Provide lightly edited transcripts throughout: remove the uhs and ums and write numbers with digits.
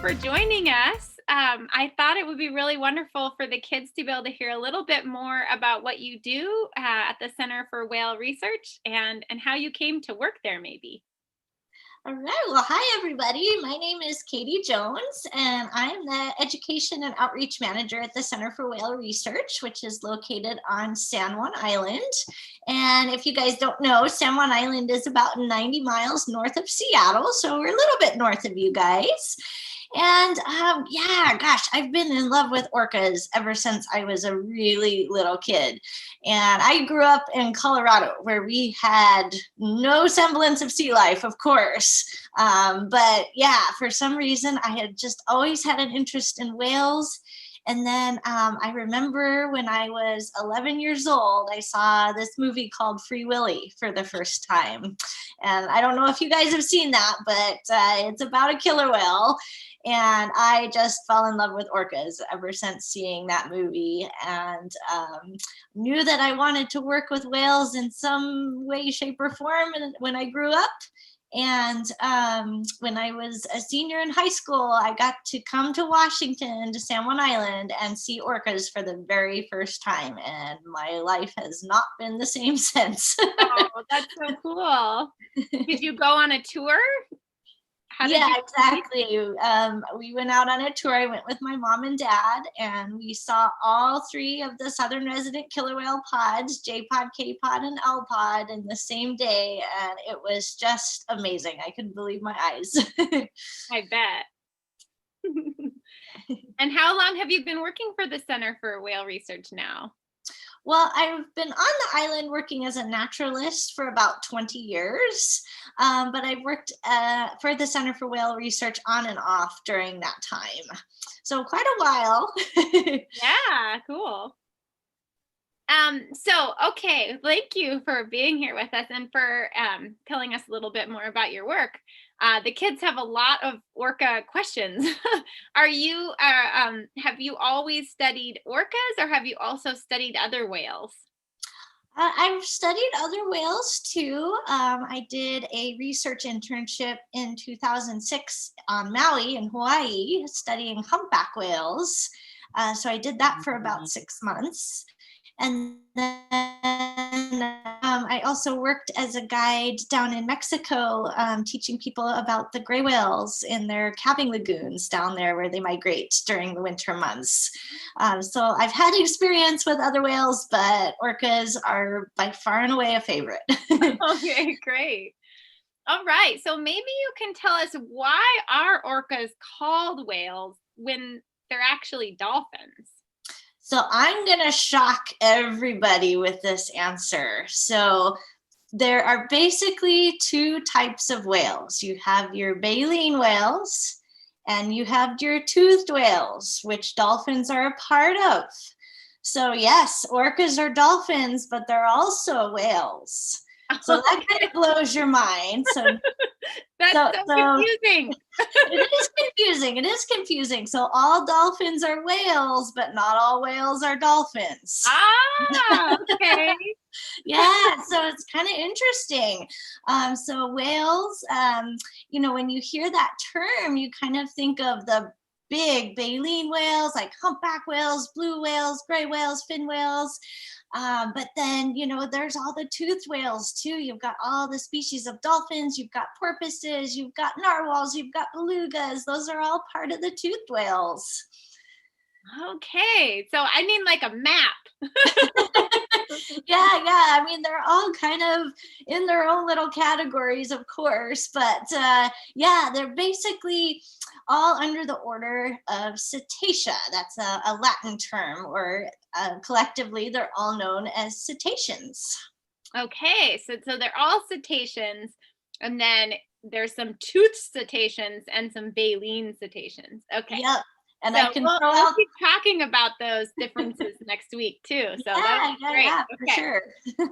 for joining us. I thought it would be really wonderful for the kids to be able to hear a little bit more about what you do at the Center for Whale Research and how you came to work there, maybe. All right. Well, hi, everybody. My name is Katie Jones, and I'm the Education and Outreach Manager at the Center for Whale Research, which is located on San Juan Island. And if you guys don't know, San Juan Island is about 90 miles north of Seattle, so we're a little bit north of you guys. And yeah, gosh, I've been in love with orcas ever since I was a really little kid. And I grew up in Colorado, where we had no semblance of sea life, of course. But yeah, for some reason, I had just always had an interest in whales. And then I remember when I was 11 years old, I saw this movie called Free Willy for the first time. And I don't know if you guys have seen that, but it's about a killer whale. And I just fell in love with orcas ever since seeing that movie, and knew that I wanted to work with whales in some way, shape, or form when I grew up. And when I was a senior in high school, I got to come to Washington, to San Juan Island, and see orcas for the very first time. And my life has not been the same since. Oh, that's so cool. Did you go on a tour? Yeah, exactly. We went out on a tour. I went with my mom and dad, and we saw all three of the southern resident killer whale pods, J pod, K pod, and L pod, in the same day. And it was just amazing. I couldn't believe my eyes. I bet. And how long have you been working for the Center for Whale Research now? Well, I've been on the island working as a naturalist for about 20 years, but I've worked for the Center for Whale Research on and off during that time. So quite a while. Yeah, cool. Okay, thank you for being here with us and for telling us a little bit more about your work. The kids have a lot of orca questions. Have you always studied orcas, or have you also studied other whales? I've studied other whales too. I did a research internship in 2006 on Maui in Hawaii, studying humpback whales. So I did that for about 6 months. And then I also worked as a guide down in Mexico, teaching people about the gray whales in their calving lagoons down there where they migrate during the winter months. So I've had experience with other whales, but orcas are by far and away a favorite. Okay, great. All right, so maybe you can tell us, why are orcas called whales when they're actually dolphins? So I'm going to shock everybody with this answer. So there are basically two types of whales. You have your baleen whales and you have your toothed whales, which dolphins are a part of. So yes, orcas are dolphins, but they're also whales. So that kind of blows your mind. That's so confusing. It is confusing. So all dolphins are whales, but not all whales are dolphins. Ah, okay. Yeah, so it's kind of interesting. So whales, when you hear that term, you kind of think of the big baleen whales, like humpback whales, blue whales, gray whales, fin whales. But then, there's all the toothed whales too. You've got all the species of dolphins, you've got porpoises, you've got narwhals, you've got belugas. Those are all part of the toothed whales. Okay, so I mean, like a map. Yeah. I mean, they're all kind of in their own little categories, of course, but yeah, they're basically all under the order of Cetacea. That's a Latin term, or collectively, they're all known as cetaceans. Okay, so they're all cetaceans, and then there's some toothed cetaceans and some baleen cetaceans. Okay. Yep. And so we'll keep talking about those differences next week too. So that's great. Yeah, okay. For sure.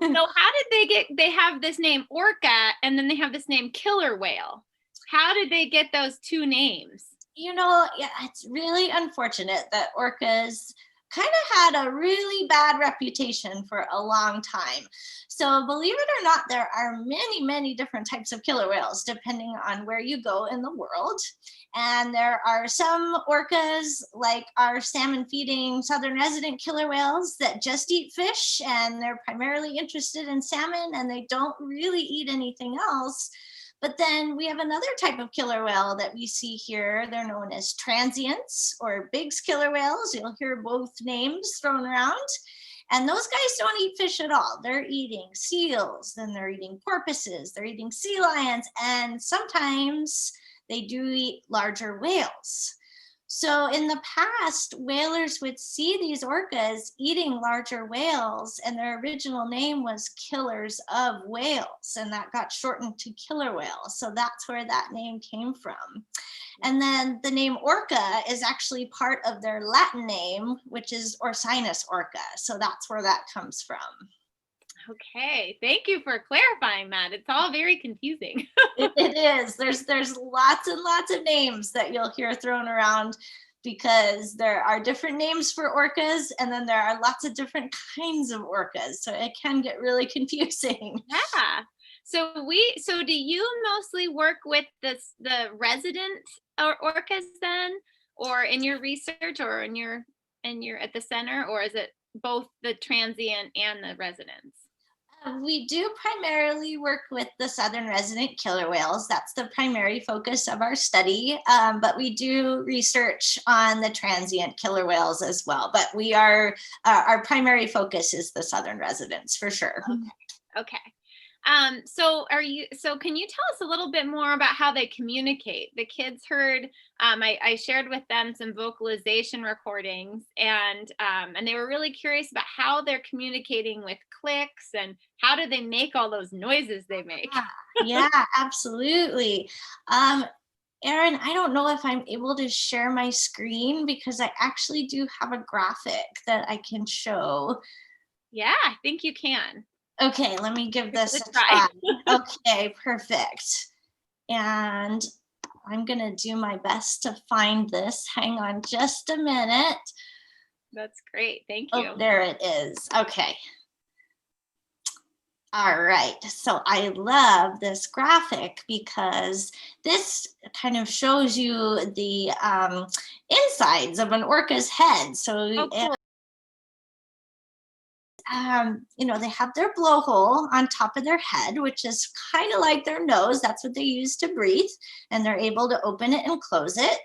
So how did they have this name orca, and then they have this name killer whale? How did they get those two names? Yeah, it's really unfortunate that orcas kind of had a really bad reputation for a long time. So believe it or not, there are many, many different types of killer whales depending on where you go in the world. And there are some orcas, like our salmon feeding southern resident killer whales, that just eat fish and they're primarily interested in salmon and they don't really eat anything else. But then we have another type of killer whale that we see here. They're known as transients or Bigg's killer whales. You'll hear both names thrown around. And those guys don't eat fish at all. They're eating seals, then they're eating porpoises, they're eating sea lions, and sometimes they do eat larger whales. So in the past, whalers would see these orcas eating larger whales, and their original name was killers of whales, and that got shortened to killer whales. So that's where that name came from. And then the name orca is actually part of their Latin name, which is Orcinus orca. So that's where that comes from. Okay, thank you for clarifying that. It's all very confusing. It is. There's lots and lots of names that you'll hear thrown around because there are different names for orcas, and then there are lots of different kinds of orcas. So it can get really confusing. Yeah. So do you mostly work with the resident orcas then, or in your research, or in your at the center, or is it both the transient and the residents? We do primarily work with the southern resident killer whales. That's the primary focus of our study, but we do research on the transient killer whales as well. But we are, our primary focus is the southern residents for sure. Okay. So can you tell us a little bit more about how they communicate? The kids heard, I shared with them some vocalization recordings, and they were really curious about how they're communicating with clicks and how do they make all those noises they make? Yeah, absolutely. Erin, I don't know if I'm able to share my screen because I actually do have a graphic that I can show. Yeah, I think you can. Okay, let me give this a try. try. Okay, perfect. And I'm gonna do my best to find this. Hang on just a minute. That's great. Thank you. Oh, there it is. Okay. All right, so I love this graphic because this kind of shows you the insides of an orca's head. So cool. They have their blowhole on top of their head, which is kind of like their nose. That's what they use to breathe, and they're able to open it and close it.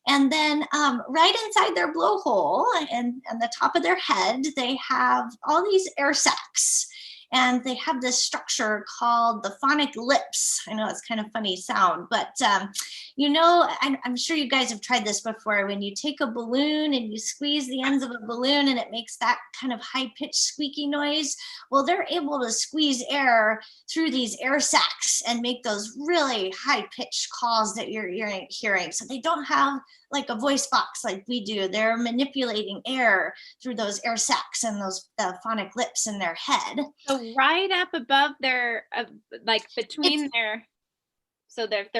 And then right inside their blowhole and the top of their head, they have all these air sacs. And they have this structure called the phonic lips. I know it's kind of funny sound, but I'm sure you guys have tried this before. When you take a balloon and you squeeze the ends of a balloon and it makes that kind of high-pitched squeaky noise, well, they're able to squeeze air through these air sacs and make those really high-pitched calls that you're hearing. So they don't have like a voice box like we do. They're manipulating air through those air sacs and those phonic lips in their head. So right up above their, like between their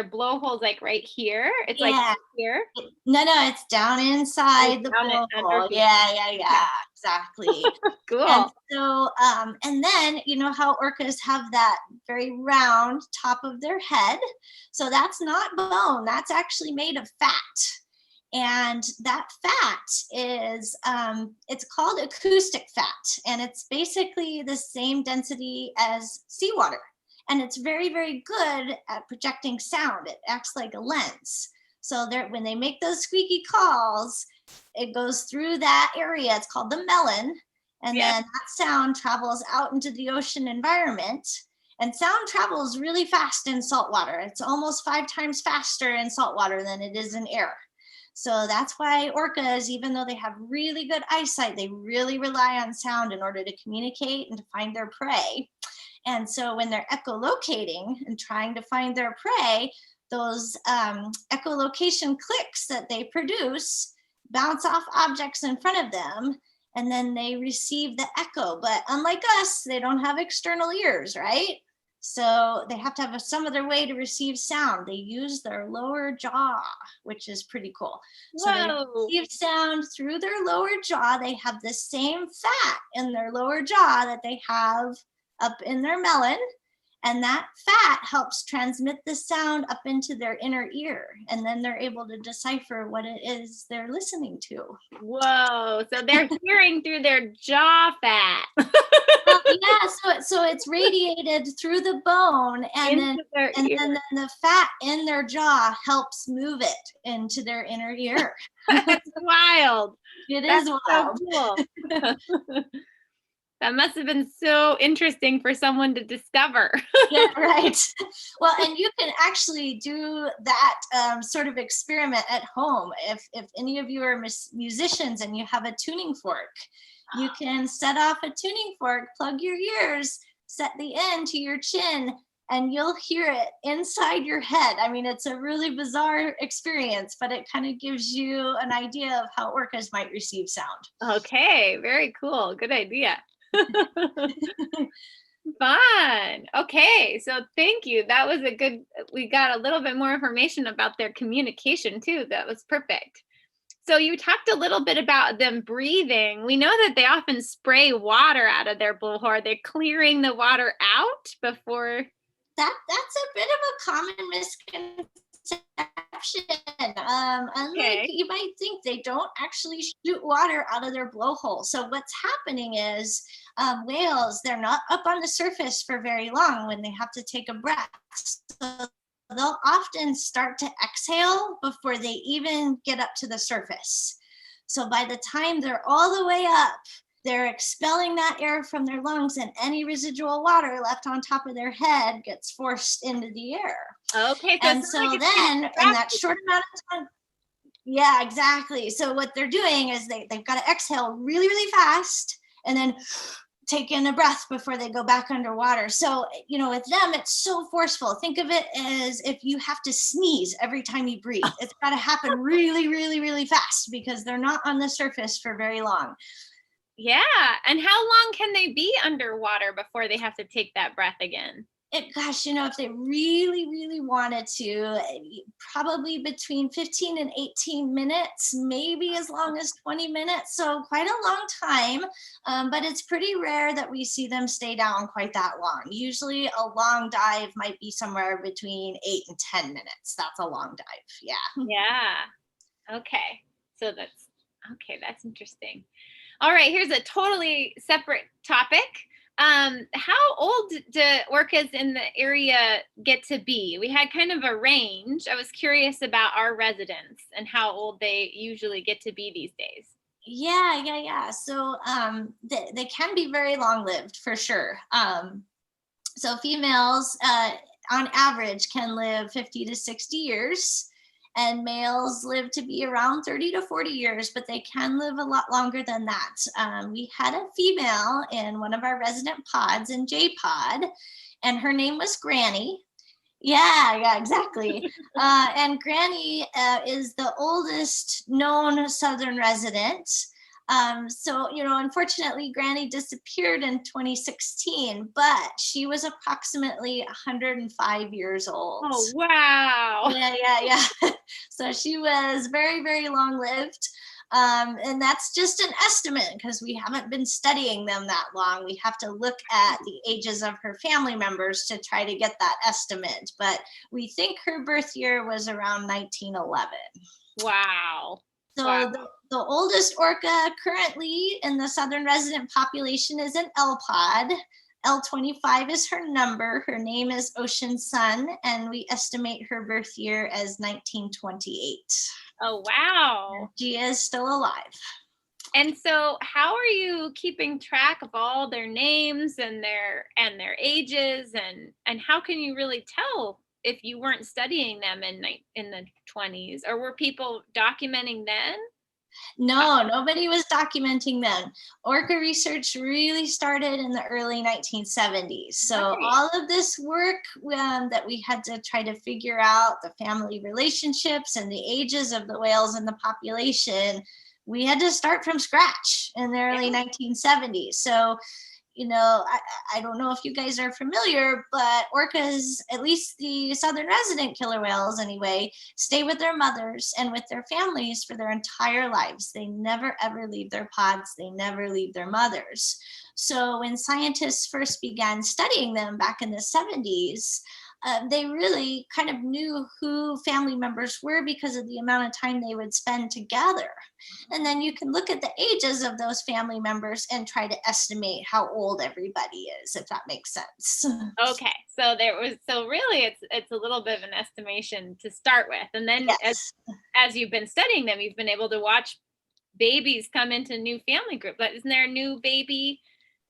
blowhole's like right here. It's like here. No, it's down inside the blowhole. Yeah, exactly. Cool. And so, and then you know how orcas have that very round top of their head. So that's not bone. That's actually made of fat. And that fat is, it's called acoustic fat, and it's basically the same density as seawater. And it's very, very good at projecting sound. It acts like a lens. So when they make those squeaky calls, it goes through that area. It's called the melon. And then that sound travels out into the ocean environment. And sound travels really fast in saltwater. It's almost 5 times faster in saltwater than it is in air. So that's why orcas, even though they have really good eyesight, they really rely on sound in order to communicate and to find their prey. And so when they're echolocating and trying to find their prey, those echolocation clicks that they produce bounce off objects in front of them, and then they receive the echo. But unlike us, they don't have external ears, right? So they have to have some other way to receive sound. They use their lower jaw, which is pretty cool. So they Whoa. receive sound through their lower jaw. They have the same fat in their lower jaw that they have up in their melon. And that fat helps transmit the sound up into their inner ear. And then they're able to decipher what it is they're listening to. Whoa. So they're hearing through their jaw fat. Well, yeah, so it's radiated through the bone, and Into their then ear. the fat in their jaw helps move it into their inner ear. That's wild. It That's is so wild. cool. That must have been so interesting for someone to discover. Yeah, right. Well, and you can actually do that sort of experiment at home. If any of you are musicians and you have a tuning fork, you can set off a tuning fork, plug your ears, set the end to your chin, and you'll hear it inside your head. I mean, it's a really bizarre experience, but it kind of gives you an idea of how orcas might receive sound. Okay, very cool. Good idea. Fun. Okay, so thank you. That was we got a little bit more information about their communication too. That was perfect. So you talked a little bit about them breathing. We know that they often spray water out of their blowhole. They're clearing the water out before. That's a bit of a common misconception. Unlike you might think, they don't actually shoot water out of their blowhole. So what's happening is whales, they're not up on the surface for very long when they have to take a breath. So they'll often start to exhale before they even get up to the surface. So by the time they're all the way up, they're expelling that air from their lungs, and any residual water left on top of their head gets forced into the air. Okay. And so then in that short amount of time, yeah, exactly. So what they're doing is they've got to exhale really, really fast and then take in a breath before they go back underwater. So, with them, it's so forceful. Think of it as if you have to sneeze every time you breathe. It's got to happen really, really, really fast because they're not on the surface for very long. Yeah. And how long can they be underwater before they have to take that breath again? If they really, really wanted to, probably between 15 and 18 minutes, maybe as long as 20 minutes. So quite a long time, but it's pretty rare that we see them stay down quite that long. Usually a long dive might be somewhere between 8 and 10 minutes. That's a long dive. Yeah. Yeah. Okay. So that's interesting. All right, here's a totally separate topic. How old do orcas in the area get to be? We had kind of a range. I was curious about our residents and how old they usually get to be these days. Yeah. So they can be very long-lived for sure. So females, on average, can live 50 to 60 years. And males live to be around 30 to 40 years, but they can live a lot longer than that. We had a female in one of our resident pods in J Pod, and her name was Granny. Yeah, exactly. And Granny is the oldest known Southern resident. So, unfortunately, Granny disappeared in 2016, but she was approximately 105 years old. Oh, wow. Yeah. So she was very, very long lived. And that's just an estimate because we haven't been studying them that long. We have to look at the ages of her family members to try to get that estimate. But we think her birth year was around 1911. Wow. So wow. The oldest orca currently in the southern resident population is an L pod. L25 is her number. Her name is Ocean Sun, and we estimate her birth year as 1928. Oh, wow. She is still alive. And so how are you keeping track of all their names and their ages, and how can you really tell if you weren't studying them in the 20s, or were people documenting then? No, nobody was documenting then. Orca research really started in the early 1970s. So all of this work that we had to try to figure out the family relationships and the ages of the whales in the population, we had to start from scratch in the early 1970s. So I don't know if you guys are familiar, but orcas, at least the southern resident killer whales anyway, stay with their mothers and with their families for their entire lives. They never ever leave their pods, they never leave their mothers. So when scientists first began studying them back in the 70s, they really kind of knew who family members were because of the amount of time they would spend together. And then you can look at the ages of those family members and try to estimate how old everybody is, if that makes sense. Okay, so really it's a little bit of an estimation to start with, and then Yes. as you've been studying them, you've been able to watch babies come into new family group. But isn't there a new baby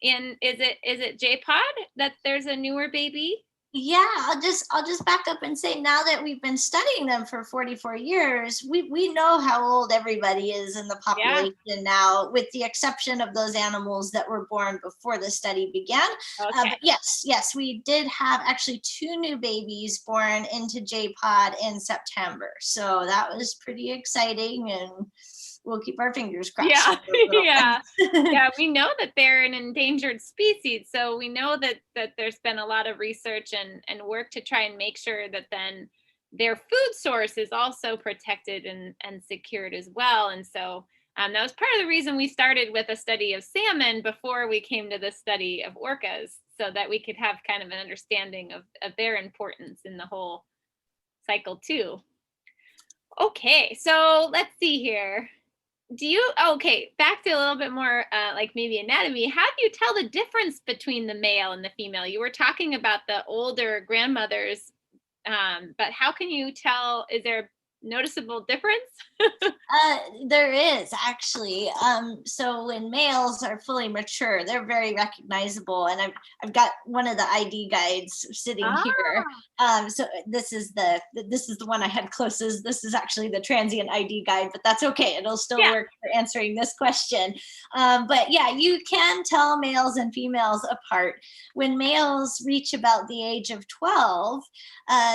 in? Is it J-Pod that there's a newer baby? Yeah, I'll just back up and say, now that we've been studying them for 44 years, we know how old everybody is in the Yeah. population now, with the exception of those animals that were born before the study began. Okay. But yes, we did have actually two new babies born into J-Pod in September. So that was pretty exciting, and we'll keep our fingers crossed Yeah. for those little Yeah. ones. Yeah, we know that they're an endangered species, so we know that there's been a lot of research and work to try and make sure that then their food source is also protected and secured as well. And so that was part of the reason we started with a study of salmon before we came to the study of orcas, so that we could have kind of an understanding of their importance in the whole cycle too. Okay, so let's see here. Okay, back to a little bit more like maybe anatomy. How do you tell the difference between the male and the female? You were talking about the older grandmothers, but how can you tell? Is there a noticeable difference? There is actually. So when males are fully mature, they're very recognizable, and I've got one of the ID guides sitting here. Ah, So this is the one I had closest. This is actually the transient ID guide, but that's okay. It'll still yeah. work for answering this question. But yeah, you can tell males and females apart. When males reach about the age of 12,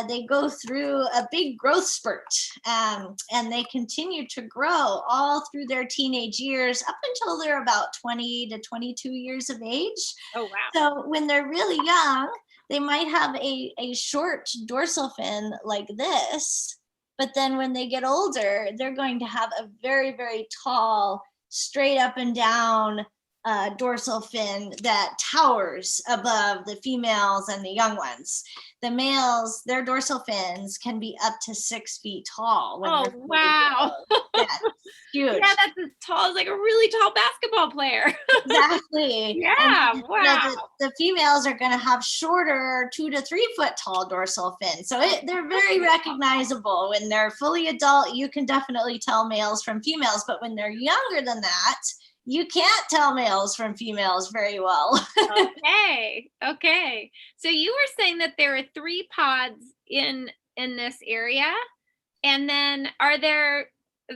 they go through a big growth spurt, and they continue to grow all through their teenage years up until they're about 20 to 22 years of age. Oh wow. So when they're really young, they might have a short dorsal fin like this. But then when they get older, they're going to have a very, very tall, straight up and down dorsal fin that towers above the females and the young ones. The males, their dorsal fins can be up to 6 feet tall when Oh they're fully wow. grown. Yeah, Yeah, huge. that's as tall as like a really tall basketball player. Exactly. And Yeah. then, Wow. the females are going to have shorter 2 to 3 foot tall dorsal fins. So they're very recognizable. When they're fully adult, you can definitely tell males from females. But when they're younger than that, you can't tell males from females very well. Okay. Okay. So you were saying that there are three pods in this area, and then are there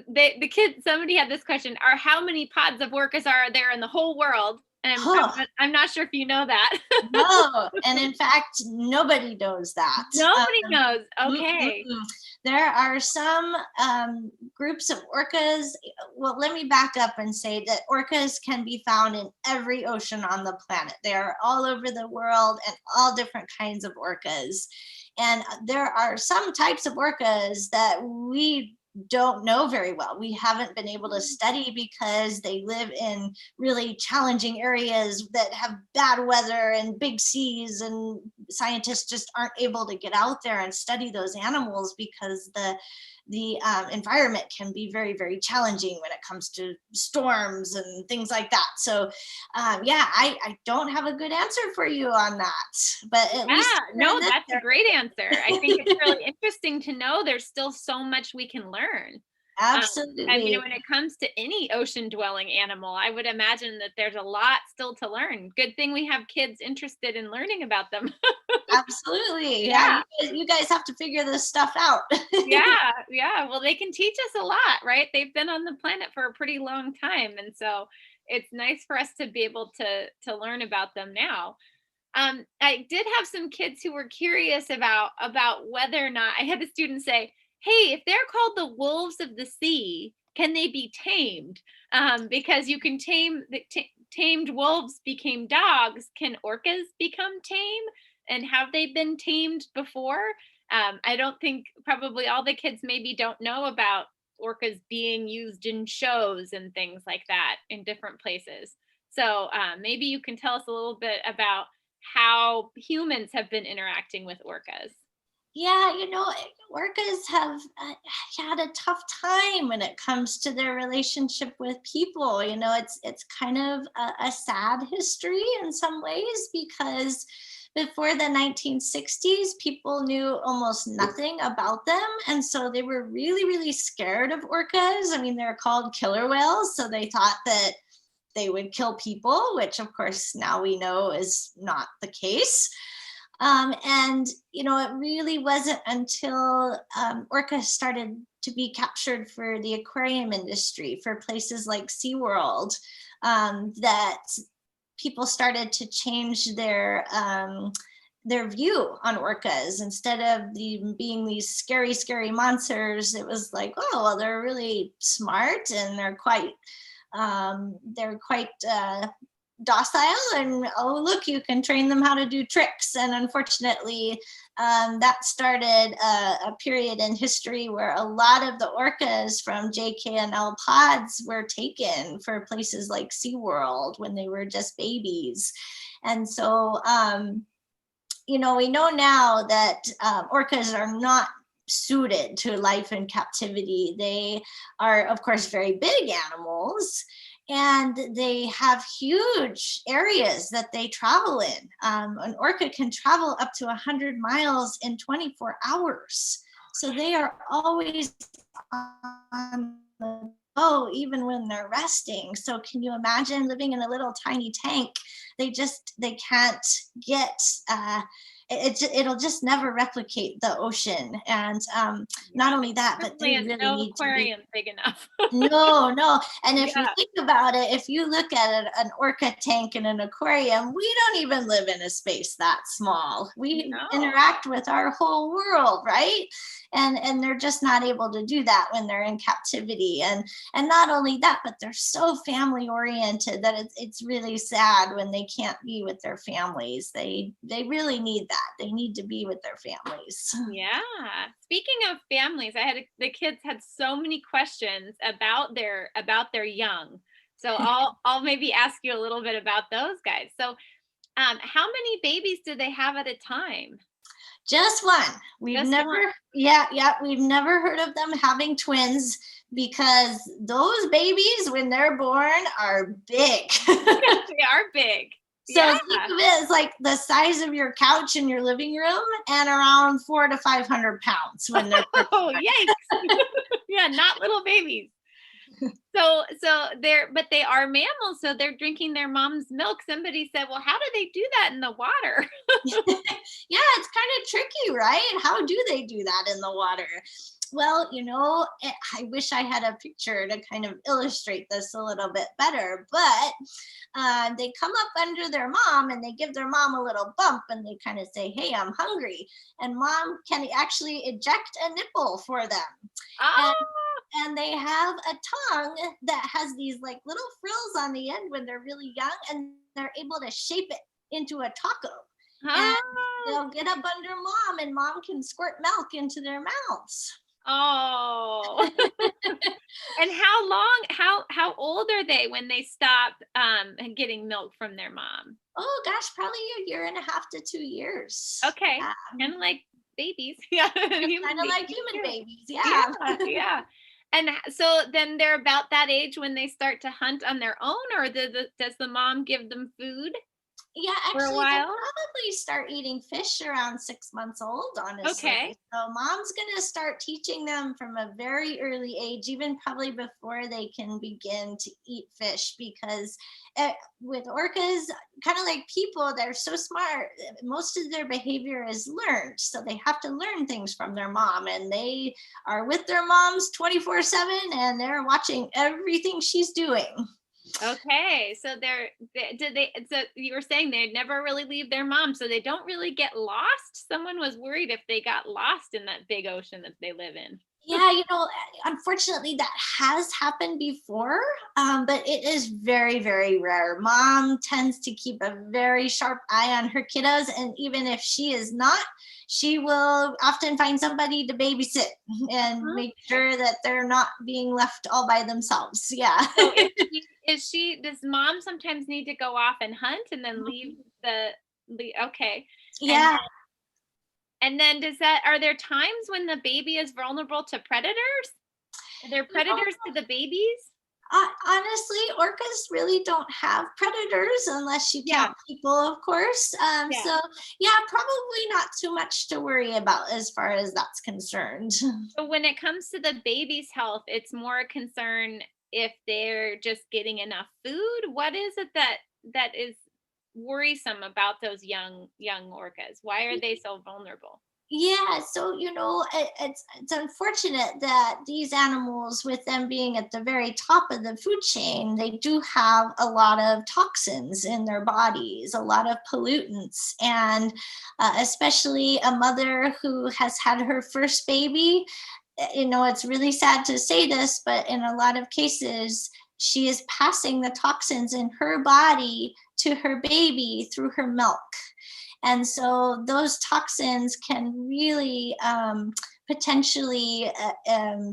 the kids? Somebody had this question: are how many pods of orcas are there in the whole world? And Huh. I'm not sure if you know that. No, and in fact, nobody knows that. Nobody knows. Okay. Mm-mm-mm. There are some groups of orcas. Well, let me back up and say that orcas can be found in every ocean on the planet. They are all over the world, and all different kinds of orcas. And there are some types of orcas that we don't know very well. We haven't been able to study because they live in really challenging areas that have bad weather and big seas, and scientists just aren't able to get out there and study those animals because the environment can be very, very challenging when it comes to storms and things like that. So yeah, I don't have a good answer for you on that, but at least Yeah, no, that that's a great answer. I think it's really interesting to know there's still so much we can learn. Um, I mean, absolutely. when it comes to any ocean dwelling animal, I would imagine that there's a lot still to learn. Good thing we have kids interested in learning about them. Absolutely. Yeah, Yeah. you guys have to figure this stuff out. Yeah, yeah. Well, they can teach us a lot, right? They've been on the planet for a pretty long time, and so it's nice for us to be able to learn about them now. I did have some kids who were curious about whether or not I had a student say, "Hey, if they're called the wolves of the sea, can they be tamed? Because you can tamed wolves became dogs, can orcas become tame? And have they been tamed before? I don't think probably all the kids maybe don't know about orcas being used in shows and things like that in different places. So maybe you can tell us a little bit about how humans have been interacting with orcas. Yeah, orcas have had a tough time when it comes to their relationship with people. It's kind of a sad history in some ways, because before the 1960s, people knew almost nothing about them, and so they were really, really scared of orcas. I mean, they're called killer whales, so they thought that they would kill people, which of course now we know is not the case. And it really wasn't until orcas started to be captured for the aquarium industry, for places like SeaWorld, that people started to change their view on orcas. Instead of being these scary, scary monsters, it was like, oh, well, they're really smart, and they're quite docile, and oh, look, you can train them how to do tricks. And unfortunately, that started a period in history where a lot of the orcas from JK&L pods were taken for places like SeaWorld when they were just babies. And so we know now that orcas are not suited to life in captivity. They are, of course, very big animals, and they have huge areas that they travel in. An orca can travel up to 100 miles in 24 hours. So they are always on the go, even when they're resting. So can you imagine living in a little tiny tank? They can't get it'll just never replicate the ocean. And not only that, but Certainly they is really no need to be. aquarium big enough. No. And if you Yeah. think about it, if you look at an orca tank in an aquarium, we don't even live in a space that small. We No. interact with our whole world, right? And they're just not able to do that when they're in captivity. And not only that, but they're so family oriented that it's really sad when they can't be with their families. They really need that. They need to be with their families. Yeah. Speaking of families, the kids had so many questions about their young. So I'll maybe ask you a little bit about those guys. So how many babies do they have at a time? Just one. We've Just one. never, yeah, we've never heard of them having twins, because those babies, when they're born, are big. They are big. So Yeah. think of it as like the size of your couch in your living room, and around 400 to 500 pounds when they're. Oh, yikes. Yeah, not little babies. But they are mammals, so they're drinking their mom's milk. Somebody said, well, how do they do that in the water? Yeah, it's kind of tricky, right? How do they do that in the water? Well, I wish I had a picture to kind of illustrate this a little bit better, but they come up under their mom, and they give their mom a little bump, and they kind of say, hey, I'm hungry. And mom can actually eject a nipple for them. Oh, And they have a tongue that has these like little frills on the end when they're really young, and they're able to shape it into a taco. And oh, they'll get up under mom, and mom can squirt milk into their mouths. oh. And how old are they when they stop getting milk from their mom? Oh gosh, probably a year and a half to 2 years. Okay. Yeah. Kind of like babies. Yeah. Human Kind of like babies human too. babies. Yeah, Yeah. yeah. And so then they're about that age when they start to hunt on their own, or does the mom give them food Yeah, for a actually, they'll while? probably start eating fish around 6 months old, honestly. Okay. So mom's going to start teaching them from a very early age, even probably before they can begin to eat fish, because with orcas, kind of like people, they're so smart. Most of their behavior is learned. So they have to learn things from their mom, and they are with their moms 24/7, and they're watching everything she's doing. Okay. So so you were saying they never really leave their mom, so they don't really get lost. Someone was worried if they got lost in that big ocean that they live in. Yeah, unfortunately, that has happened before, but it is very, very rare. Mom tends to keep a very sharp eye on her kiddos, and even if she is not, she will often find somebody to babysit and make Okay. sure that they're not being left all by themselves. Yeah. So does mom sometimes need to go off and hunt and then leave the okay. And Yeah. then are there times when the baby is vulnerable to predators? Are there predators to the babies? Honestly, orcas really don't have predators unless you Yeah, count people, of course. yeah. So, yeah, probably not too much to worry about as far as that's concerned. So when it comes to the baby's health, it's more a concern if they're just getting enough food. What is it that is worrisome about those young orcas? Why are they so vulnerable? Yeah, so it's unfortunate that these animals, with them being at the very top of the food chain, they do have a lot of toxins in their bodies, a lot of pollutants, and especially a mother who has had her first baby. It's really sad to say this, but in a lot of cases, she is passing the toxins in her body to her baby through her milk. And so those toxins can really potentially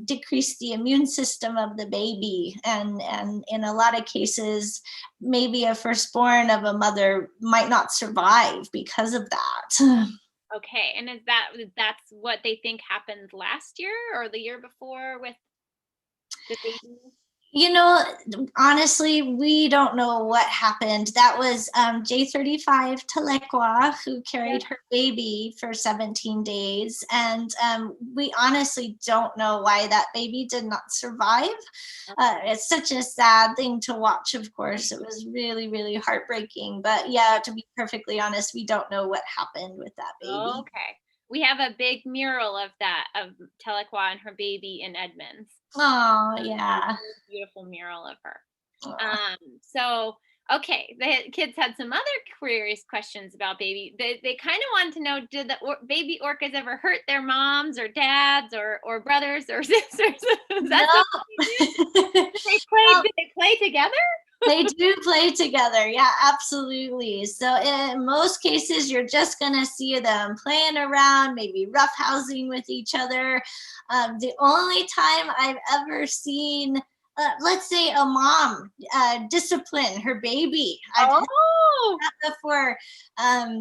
decrease the immune system of the baby. And in a lot of cases, maybe a firstborn of a mother might not survive because of that. Okay, and that's what they think happened last year or the year before with the babies? You know, honestly, we don't know what happened. That was J35 Telequa who Yeah. carried her baby for 17 days. And we honestly don't know why that baby did not survive. It's such a sad thing to watch, of course. It was really, really heartbreaking. But yeah, to be perfectly honest, we don't know what happened with that baby. Okay. We have a big mural of Tahlequah and her baby in Edmonds. Oh, A yeah. really beautiful mural of her. Aw. So okay, the kids had some other curious questions about baby. They kind of wanted to know, did the baby orcas ever hurt their moms or dads or brothers or sisters? Is that No. something they did? Well, Did they play together? they do play together. Yeah, absolutely. So in most cases, you're just gonna see them playing around, maybe roughhousing with each other. The only time I've ever seen, let's say, a mom discipline her baby, I've had Oh, that before.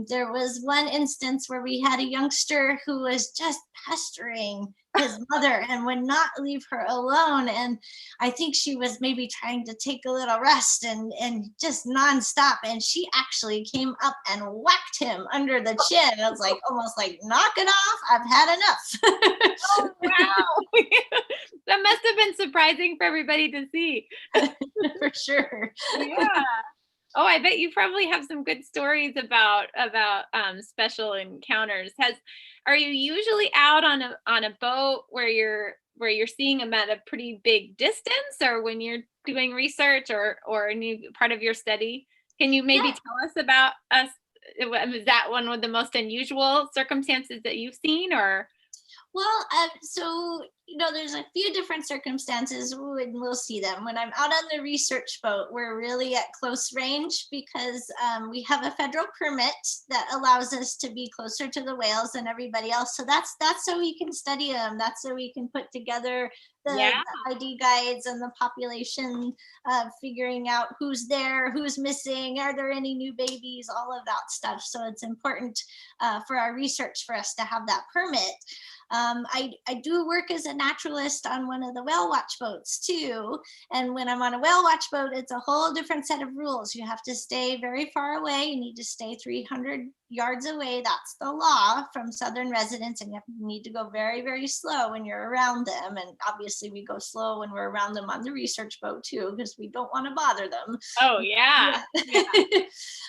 There was one instance where we had a youngster who was just pestering his mother and would not leave her alone. And I think she was maybe trying to take a little rest and just nonstop. And she actually came up and whacked him under the chin. I was like, almost like, knock it off. I've had oh wow. That must have been surprising for everybody to see. enough. For sure. Yeah. Oh, I bet you probably have some good stories about special encounters. Has Are you usually out on a boat where you're seeing them at a pretty big distance, or when you're doing research or a new part of your study? Can you maybe Yeah. tell us about us? Was that one of the most unusual circumstances that you've seen, or Well, so there's a few different circumstances when we'll see them. When I'm out on the research boat, we're really at close range because we have a federal permit that allows us to be closer to the whales than everybody else. So that's so we can study them. That's so we can put together yeah? the ID guides and the population, figuring out who's there, who's missing, are there any new babies, all of that stuff. So it's important for our research for us to have that permit. I do work as a naturalist on one of the whale watch boats too. And when I'm on a whale watch boat, it's a whole different set of rules. You have to stay very far away. You need to stay 300 yards away. That's the law from southern residents. And you need to go very, very slow when you're around them. And obviously, we go slow when we're around them on the research boat too, because we don't want to bother them. Oh yeah, yeah. Yeah.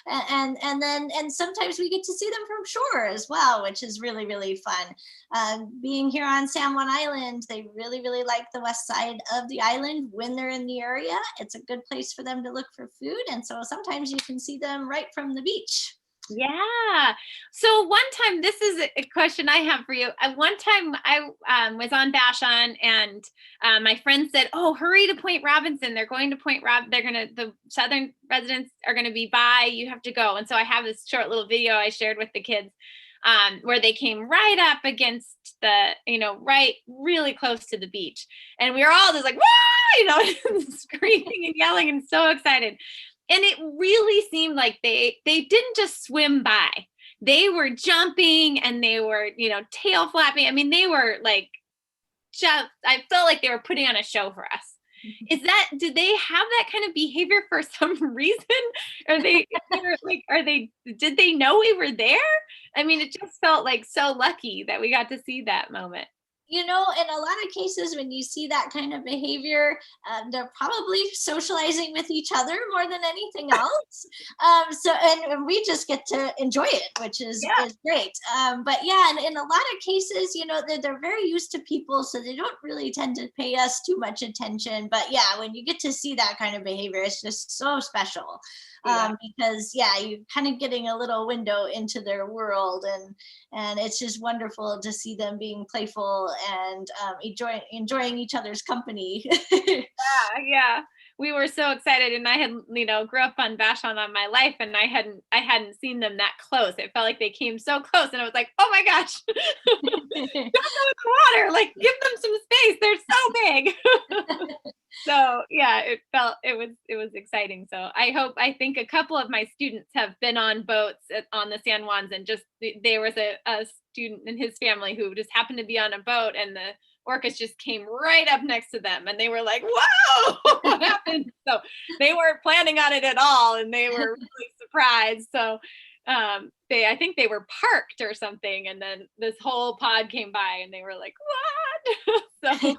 And sometimes we get to see them from shore as well, which is really, really fun. Being here on San Juan Island, they really, really like the west side of the island when they're in the area. It's a good place for them to look for food. And so sometimes you can see them right from the beach. Yeah. So one time, this is a question I have for you. One time I was on Vashon, and my friend said, "Oh, hurry to Point Robinson. They're going to Point Rob. The Southern residents are going to be by. You have to go." And so I have this short little video I shared with the kids, where they came right up against right, really close to the beach, and we were all just like, "Whoa!" Screaming and yelling and so excited. And it really seemed like they didn't just swim by. They were jumping, and they were, tail flapping. I mean, they were like, just, I felt like they were putting on a show for us. Did they have that kind of behavior for some reason? Did they know we were there? I mean, it just felt like so lucky that we got to see that moment. In a lot of cases, when you see that kind of behavior, they're probably socializing with each other more than anything else. And we just get to enjoy it, which is great. But yeah, and in a lot of cases, they're very used to people, so they don't really tend to pay us too much attention. But yeah, when you get to see that kind of behavior, it's just so special. Because you're kind of getting a little window into their world, and it's just wonderful to see them being playful and enjoying each other's company. Yeah. We were so excited, and I had, grew up on Vashon on my life, and I hadn't seen them that close. It felt like they came so close, and I was like, "Oh my gosh, don't go in the water! Like, give them some space. They're so big." So yeah, it was exciting. So I think a couple of my students have been on boats on the San Juans, and just there was a student and his family who just happened to be on a boat, and the orcas just came right up next to them, and they were like, "Whoa, what happened?" So they weren't planning on it at all, and they were really surprised. So I think they were parked or something, and then this whole pod came by, and they were like, "What?" So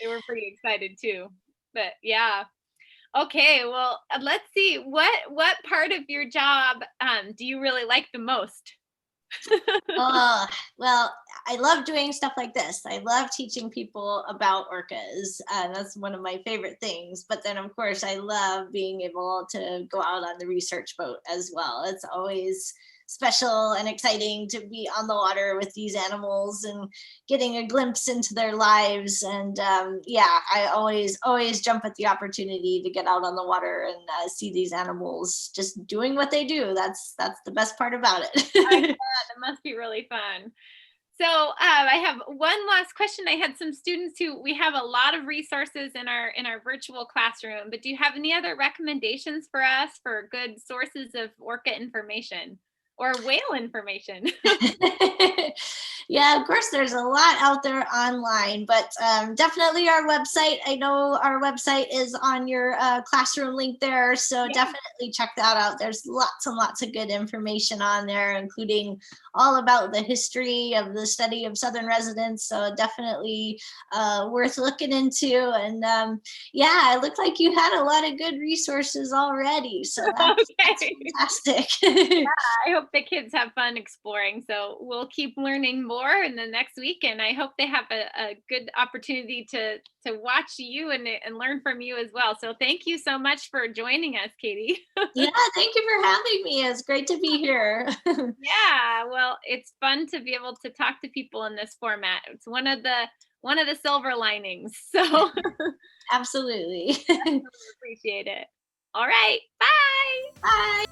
they were pretty excited too. But yeah. Okay, well, let's see. What part of your job do you really like the most? Oh, well, I love doing stuff like this. I love teaching people about orcas. That's one of my favorite things. But then, of course, I love being able to go out on the research boat as well. It's always special and exciting to be on the water with these animals and getting a glimpse into their lives. And I always jump at the opportunity to get out on the water and see these animals just doing what they do. That's the best part about I bet it. it must be really fun. So I have one last question. I had some students who we have a lot of resources in our virtual classroom, but do you have any other recommendations for us for good sources of orca information or whale information? Yeah, of course, there's a lot out there online, but definitely our website. I know our website is on your classroom link there, so Yeah. definitely check that out. There's lots and lots of good information on there, including all about the history of the study of Southern residents. So definitely worth looking into. And it looked like you had a lot of good resources already, so that's Okay. fantastic. I hope the kids have fun exploring. So we'll keep learning more in the next week, and I hope they have a good opportunity to watch you and learn from you as well. So thank you so much for joining us, Katie. Yeah, thank you for having me. It's great to be here. Yeah, well, it's fun to be able to talk to people in this format. It's one of the silver linings. So Absolutely. appreciate it. All right, bye. Bye.